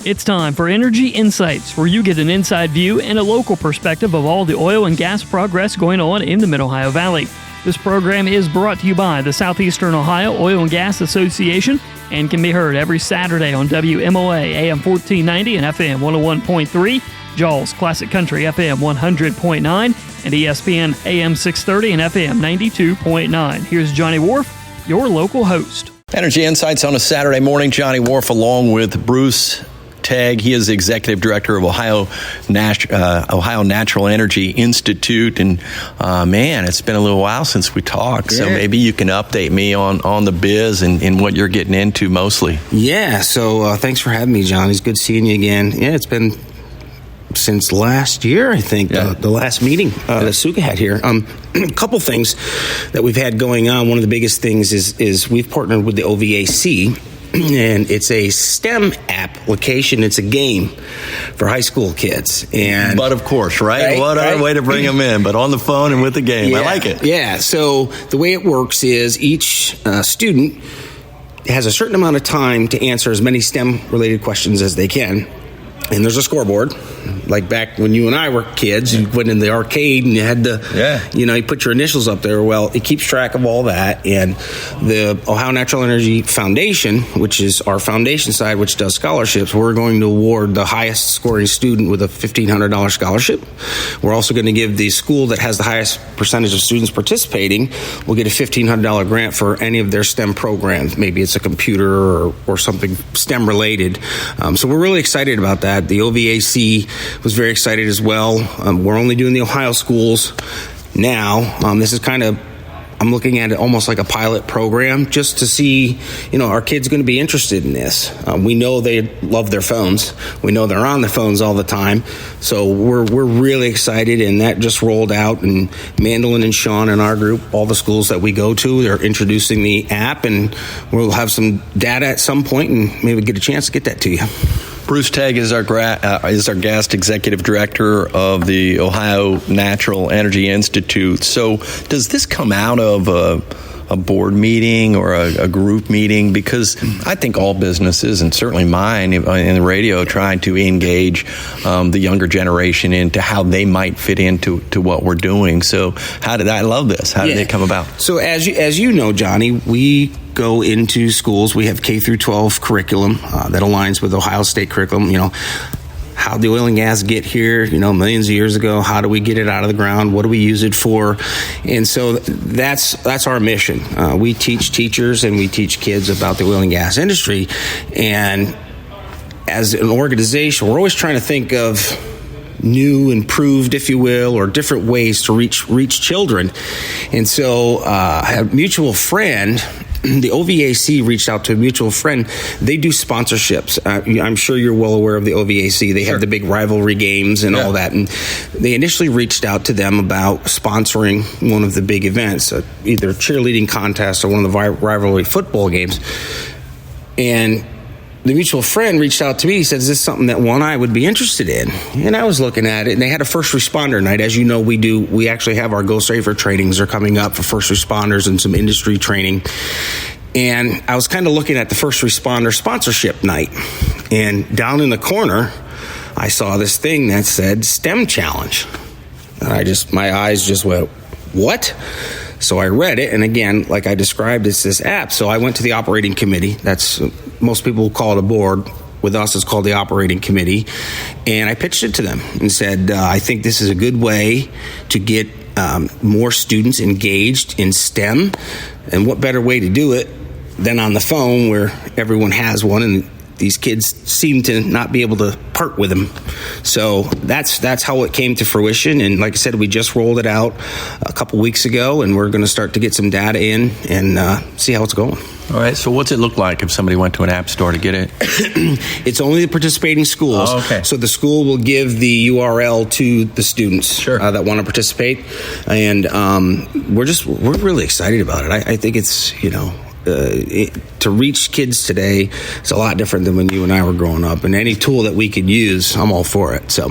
It's time for Energy Insights, where you get an inside view and a local perspective of all the oil and gas progress going on in the Mid-Ohio Valley. This program is brought to you by the Southeastern Ohio Oil and Gas Association and can be heard every Saturday on WMOA AM 1490 and FM 101.3, JAW's Classic Country FM 100.9, and ESPN AM 630 and FM 92.9. Here's Johnny Wharf, your local host. Energy Insights on a Saturday morning. Johnny Wharf along with Bruce Tague. He is the executive director of Ohio Natural Energy Institute. And man, it's been a little while since we talked. Yeah. So maybe you can update me on the biz and what you're getting into mostly. Yeah. So thanks for having me, John. It's good seeing you again. Yeah, it's been since last year, I think, the last meeting that Suka had here. A couple things that we've had going on. One of the biggest things is we've partnered with the OVAC, and it's a STEM application. It's a game for high school kids. But of course, right? What other way to bring them in, but on the phone and with the game. Yeah, I like it. Yeah. So the way it works is each student has a certain amount of time to answer as many STEM-related questions as they can. And there's a scoreboard, like back when you and I were kids. You went in the arcade and you had to, you put your initials up there. Well, it keeps track of all that. And the Ohio Natural Energy Foundation, which is our foundation side, which does scholarships, we're going to award the highest scoring student with a $1,500 scholarship. We're also going to give the school that has the highest percentage of students participating will get a $1,500 grant for any of their STEM programs. Maybe it's a computer or something STEM related. So we're really excited about that. The OVAC was very excited as well. We're only doing the Ohio schools now. This is I'm looking at it almost like a pilot program just to see, are kids going to be interested in this? We know they love their phones. We know they're on their phones all the time. So we're really excited, and that just rolled out. And Mandolin and Sean and our group, all the schools that we go to, they're introducing the app, and we'll have some data at some point and maybe get a chance to get that to you. Bruce Tague is our guest executive director of the Ohio Natural Energy Institute. So does this come out of a board meeting or a group meeting? Because I think all businesses, and certainly mine in the radio, trying to engage the younger generation into how they might fit into what we're doing. So I love this. How did it come about? So as you know, Johnny, we go into schools. We have K through 12 curriculum that aligns with Ohio State curriculum. How did the oil and gas get here, millions of years ago? How do we get it out of the ground? What do we use it for? And so that's our mission. We teach teachers and we teach kids about the oil and gas industry. And as an organization, we're always trying to think of new, improved, if you will, or different ways to reach children. And so a mutual friend, the OVAC reached out to a mutual friend. They do sponsorships. I'm sure you're well aware of the OVAC. They have the big rivalry games and all that. And they initially reached out to them about sponsoring one of the big events, either a cheerleading contest or one of the rivalry football games. And the mutual friend reached out to me. He said, is this something that One Eye would be interested in? And I was looking at it, and they had a first responder night. As you know, we actually have our Go Safer trainings are coming up for first responders and some industry training. And I was kind of looking at the first responder sponsorship night. And down in the corner, I saw this thing that said STEM Challenge. And my eyes just went, what? So I read it, and again, like I described, it's this app. So I went to the operating committee. That's most people call it a board. With us, it's called the operating committee. And I pitched it to them and said, I think this is a good way to get more students engaged in STEM. And what better way to do it than on the phone where everyone has one, and these kids seem to not be able to part with them. So that's how it came to fruition. And like I said, we just rolled it out a couple weeks ago, and we're going to start to get some data in and see how it's going. All right. So what's it look like if somebody went to an app store to get it? It's only the participating schools. Oh, okay. So the school will give the URL to the students that want to participate. And we're really excited about it. I think it's, to reach kids today is a lot different than when you and I were growing up. And any tool that we could use, I'm all for it. So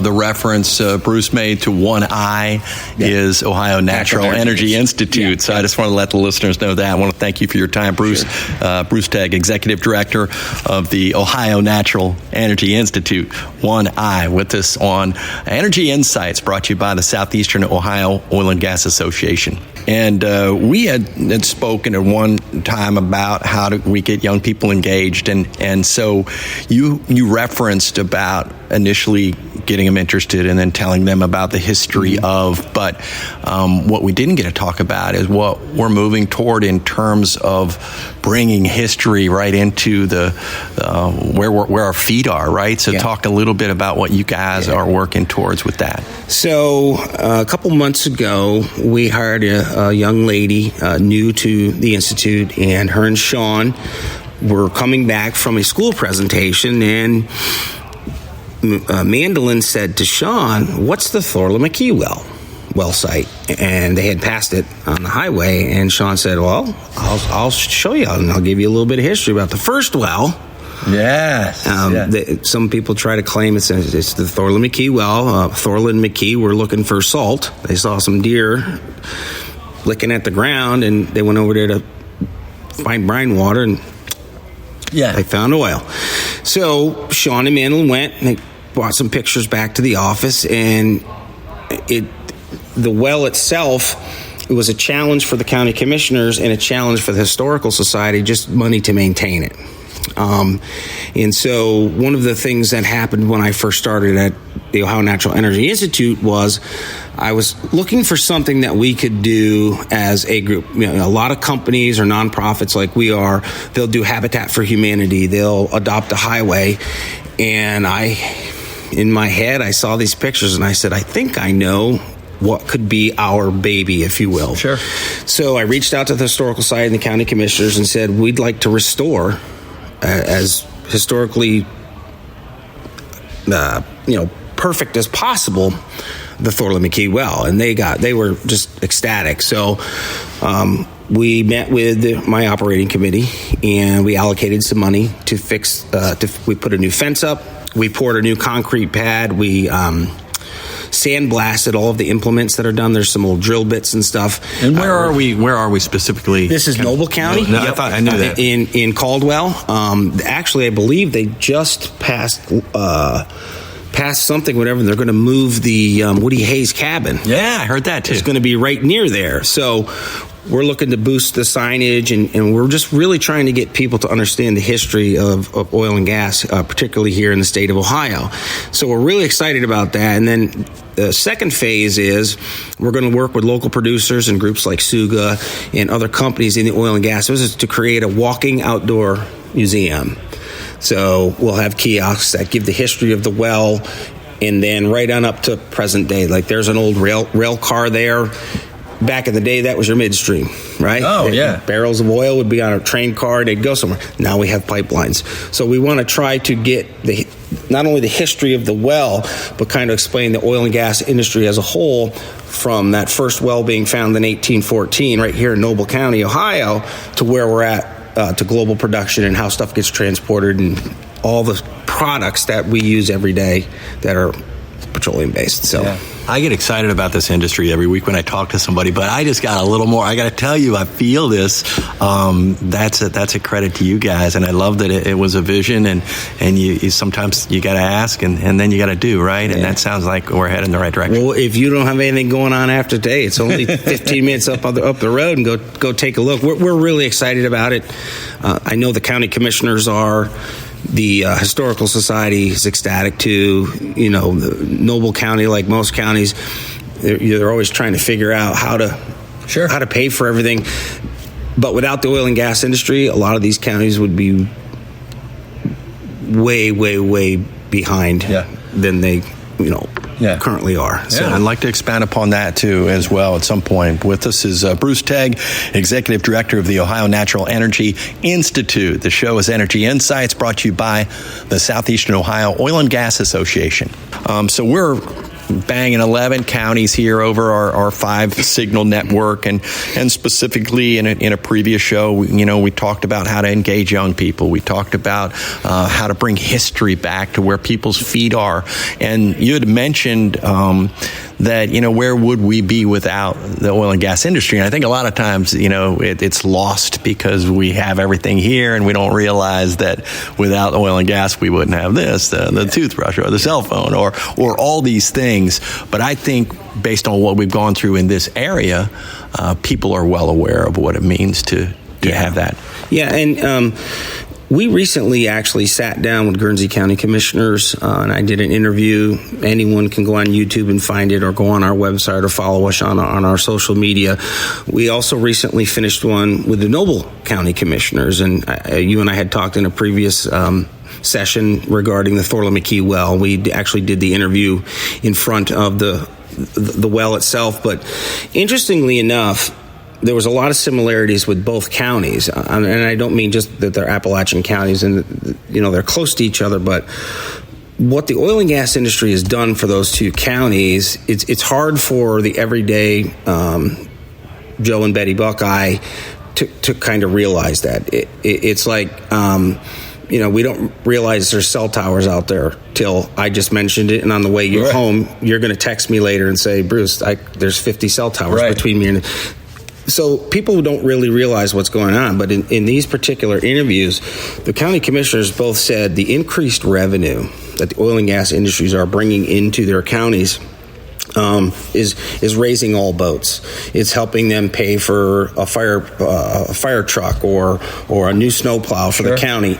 the reference Bruce made to One Eye is Ohio Natural Energy Institute. So I just want to let the listeners know that. I want to thank you for your time, Bruce. Sure. Bruce Tague, Executive Director of the Ohio Natural Energy Institute. One Eye with us on Energy Insights, brought to you by the Southeastern Ohio Oil and Gas Association. And we had spoken at one time about how we get young people engaged, and so you referenced about initially getting them interested and then telling them about the history of, but what we didn't get to talk about is what we're moving toward in terms of bringing history right into the where our feet are, right? So talk a little bit about what you guys are working towards with that. So a couple months ago, we hired a young lady new to the Institute, and her and Sean were coming back from a school presentation, and Mandolin said to Sean, "What's the Thorla McKee well site?" And they had passed it on the highway, and Sean said, "Well, I'll show you, and I'll give you a little bit of history about the first well." Yes. Some people try to claim it's the Thorla McKee well. Thorla and McKee were looking for salt. They saw some deer licking at the ground, and they went over there to find brine water, and they found oil. So Sean and Mandolin went, and they brought some pictures back to the office, and the well itself, it was a challenge for the county commissioners and a challenge for the Historical Society, just money to maintain it. And so one of the things that happened when I first started at the Ohio Natural Energy Institute was I was looking for something that we could do as a group. A lot of companies or nonprofits like we are, they'll do Habitat for Humanity, they'll adopt a highway, and in my head, I saw these pictures and I said, I think I know what could be our baby, if you will. Sure. So I reached out to the Historical Society and the county commissioners and said, we'd like to restore as historically, perfect as possible, the Thorla McKee well, and they were just ecstatic. So we met with my operating committee, and we allocated some money to fix. We put a new fence up. We poured a new concrete pad. We sandblasted all of the implements that are done. There's some old drill bits and stuff. And where are we specifically? This is Noble County. No, I thought I knew that. In Caldwell. Actually, I believe they just passed something, whatever. They're going to move the Woody Hayes cabin. Yeah, I heard that too. It's going to be right near there. So we're looking to boost the signage, and we're just really trying to get people to understand the history of oil and gas, particularly here in the state of Ohio. So we're really excited about that. And then the second phase is we're going to work with local producers and groups like Suga and other companies in the oil and gas business to create a walking outdoor museum. So we'll have kiosks that give the history of the well, and then right on up to present day. Like there's an old rail car there. Back in the day, that was your midstream, right? Oh, yeah. Barrels of oil would be on a train car, they'd go somewhere. Now we have pipelines. So we want to try to get not only the history of the well, but kind of explain the oil and gas industry as a whole, from that first well being found in 1814 right here in Noble County, Ohio, to where we're at, to global production and how stuff gets transported and all the products that we use every day that are petroleum based. So I get excited about this industry every week when I talk to somebody, but I just got a little more. I got to tell you, I feel this. That's a credit to you guys, and I love that it was a vision, and you sometimes you got to ask, and then you got to do, right? And that sounds like we're heading in the right direction. Well, if you don't have anything going on after today, it's only 15 minutes up the road, and go take a look. We're really excited about it. I know the county commissioners are. The Historical Society is ecstatic too. The Noble County, like most counties, they're always trying to figure out how to pay for everything. But without the oil and gas industry, a lot of these counties would be way, way, way behind than they, currently are. So I'd like to expand upon that too as well at some point. With us is Bruce Tague, Executive Director of the Ohio Natural Energy Institute. The show is Energy Insights, brought to you by the Southeastern Ohio Oil and Gas Association. So we're banging 11 counties here over our 5 signal network, and specifically in a previous show, we talked about how to engage young people. We talked about how to bring history back to where people's feet are, and you had mentioned that where would we be without the oil and gas industry? And I think a lot of times it's lost because we have everything here and we don't realize that without oil and gas we wouldn't have this, the toothbrush or the cell phone or all these things. But I think based on what we've gone through in this area, people are well aware of what it means to have that. Yeah, and we recently actually sat down with Guernsey County Commissioners, and I did an interview. Anyone can go on YouTube and find it, or go on our website, or follow us on our social media. We also recently finished one with the Noble County Commissioners, and you and I had talked in a previous session regarding the Thorley McKee well. We actually did the interview in front of the well itself, but interestingly enough, there was a lot of similarities with both counties, and I don't mean just that they're Appalachian counties and they're close to each other, but what the oil and gas industry has done for those 2 counties, it's hard for the everyday Joe and Betty Buckeye to kind of realize that. It's like we don't realize there's cell towers out there till I just mentioned it, and on the way you're home, you're going to text me later and say, Bruce, there's 50 cell towers between me and. So people don't really realize what's going on, but in these particular interviews, the county commissioners both said the increased revenue that the oil and gas industries are bringing into their counties is raising all boats. It's helping them pay for a fire truck or a new snowplow for the county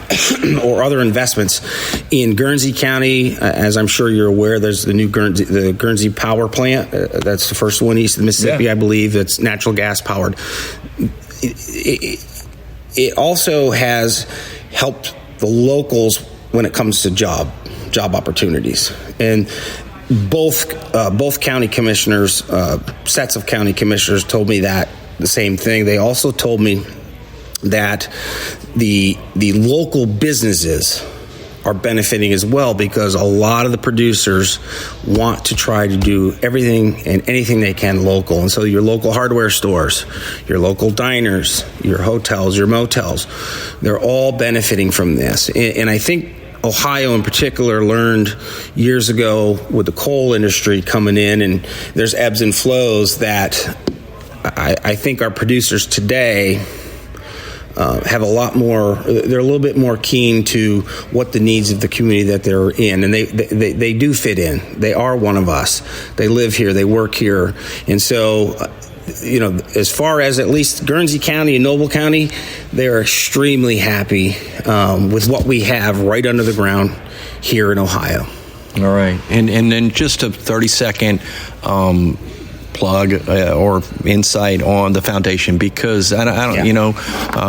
or other investments. In Guernsey County, as I'm sure you're aware, there's the new Guernsey power plant. That's the first one east of the Mississippi, I believe. That's natural gas powered. It also has helped the locals when it comes to job opportunities. And both county commissioners, sets of county commissioners, told me that the same thing. They also told me that the local businesses are benefiting as well, because a lot of the producers want to try to do everything and anything they can local. And so your local hardware stores, your local diners, your hotels, your motels, they're all benefiting from this. And I think Ohio in particular learned years ago with the coal industry coming in, and there's ebbs and flows, that I think our producers today have a lot more, they're a little bit more keen to what the needs of the community that they're in, and they do fit in. They are one of us. They live here, they work here. And so as far as at least Guernsey County and Noble County, they're extremely happy with what we have right under the ground here in Ohio. All right. And then just a 30-second plug or insight on the foundation, because I don't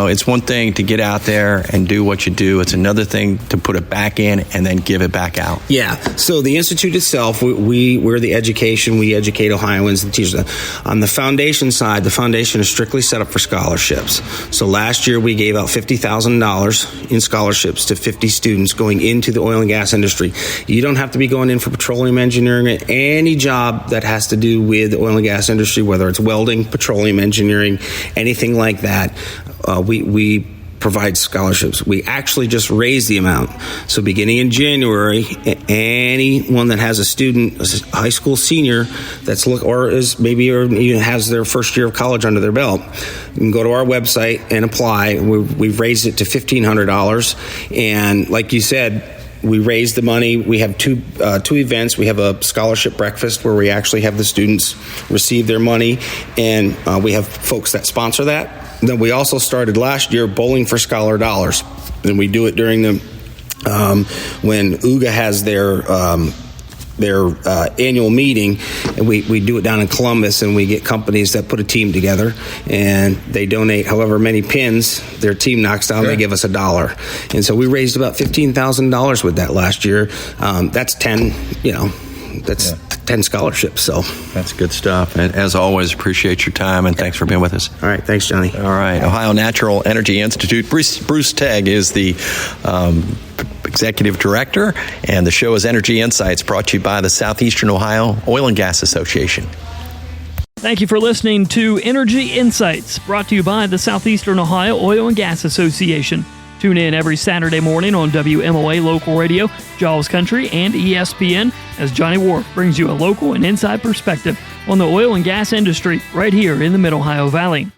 it's one thing to get out there and do what you do. It's another thing to put it back in and then give it back out. Yeah. So the Institute itself, we're the education. We educate Ohioans and teachers. On the foundation side, the foundation is strictly set up for scholarships. So last year we gave out $50,000 in scholarships to 50 students going into the oil and gas industry. You don't have to be going in for petroleum engineering. Any job that has to do with the oil and gas industry, whether it's welding, petroleum engineering, anything like that, we provide scholarships. We actually just raised the amount. So beginning in January, anyone that has a student, a high school senior that's or even has their first year of college under their belt, you can go to our website and apply. We've raised it to $1,500, and like you said, we raise the money. We have two events. We have a scholarship breakfast where we actually have the students receive their money, and we have folks that sponsor that. Then we also started last year Bowling for Scholar Dollars, and we do it during the when UGA has their annual meeting, and we do it down in Columbus, and we get companies that put a team together, and they donate however many pins their team knocks down. They give us $1, and so we raised about $15,000 with that last year. That's 10 scholarships. So that's good stuff. And as always, appreciate your time, and thanks for being with us. All right, thanks, Johnny. All right, Ohio Natural Energy Institute. Bruce Tague is the Executive Director, and the show is Energy Insights, brought to you by the Southeastern Ohio Oil and Gas Association. Thank you for listening to Energy Insights, brought to you by the Southeastern Ohio Oil and Gas Association. Tune in every Saturday morning on WMOA Local Radio, JAWS Country, and ESPN as Johnny Wharf brings you a local and inside perspective on the oil and gas industry right here in the Mid-Ohio Valley.